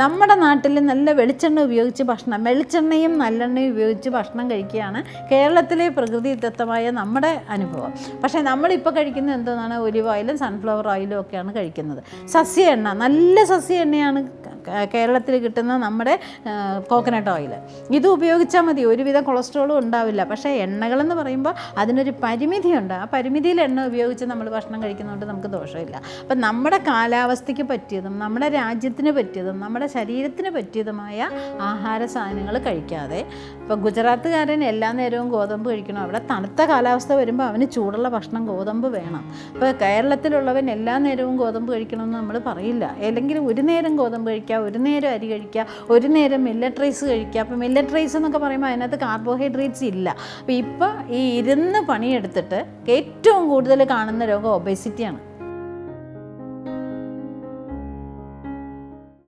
നമ്മുടെ നാട്ടിൽ നല്ല വെളിച്ചെണ്ണ ഉപയോഗിച്ച് വെളിച്ചെണ്ണയും നല്ലെണ്ണയും ഉപയോഗിച്ച് ഭക്ഷണം കഴിക്കുകയാണ് കേരളത്തിലെ പ്രകൃതിദത്തമായ നമ്മുടെ അനുഭവം. പക്ഷേ നമ്മളിപ്പോൾ കഴിക്കുന്നത് എന്താണ്? ഒലിവ് ഓയിലും സൺഫ്ലവർ ഓയിലും ഒക്കെയാണ് കഴിക്കുന്നത്. സസ്യ എണ്ണ, നല്ല സസ്യ എണ്ണയാണ് കേരളത്തിൽ കിട്ടുന്ന നമ്മുടെ കോക്കനട്ട് ഓയിൽ. ഇത് ഉപയോഗിച്ചാൽ മതി, ഒരുവിധ കൊളസ്ട്രോളും ഉണ്ടാവില്ല. പക്ഷേ എണ്ണകളെന്ന് പറയുമ്പോൾ അതിനൊരു പരിമിതിയുണ്ട്. ആ പരിമിതിയിൽ എണ്ണ ഉപയോഗിച്ച് നമ്മൾ ഭക്ഷണം കഴിക്കുന്നതുകൊണ്ട് നമുക്ക് ദോഷമില്ല. അപ്പം നമ്മുടെ കാലാവസ്ഥയ്ക്ക് പറ്റിയതും നമ്മുടെ രാജ്യത്തിന് പറ്റിയതും നമ്മുടെ ശരീരത്തിന് പറ്റിയതുമായ ആഹാര സാധനങ്ങൾ കഴിക്കാതെ, ഇപ്പോൾ ഗുജറാത്തുകാരൻ എല്ലാ നേരവും ഗോതമ്പ് കഴിക്കണം. അവിടെ തണുത്ത കാലാവസ്ഥ വരുമ്പോൾ അവന് ചൂടുള്ള ഭക്ഷണം ഗോതമ്പ് വേണം. ഇപ്പോൾ കേരളത്തിലുള്ളവൻ എല്ലാ നേരവും ഗോതമ്പ് കഴിക്കണമെന്ന് നമ്മൾ പറയില്ല. അല്ലെങ്കിൽ ഒരു നേരം ഗോതമ്പ് കഴിക്കുക, ഒരു നേരം അരി കഴിക്കുക, ഒരു നേരം മില്ലറ്റ് റൈസ് കഴിക്കുക. അപ്പോൾ മില്ലറ്റ് റൈസ് എന്നൊക്കെ പറയുമ്പോൾ അതിനകത്ത് കാർബോഹൈഡ്രേറ്റ്സ് ഇല്ല. അപ്പോൾ ഇപ്പോൾ ഈ ഇരുന്ന് പണിയെടുത്തിട്ട് ഏറ്റവും കൂടുതൽ കാണുന്ന രോഗം ഒബേസിറ്റിയാണ്.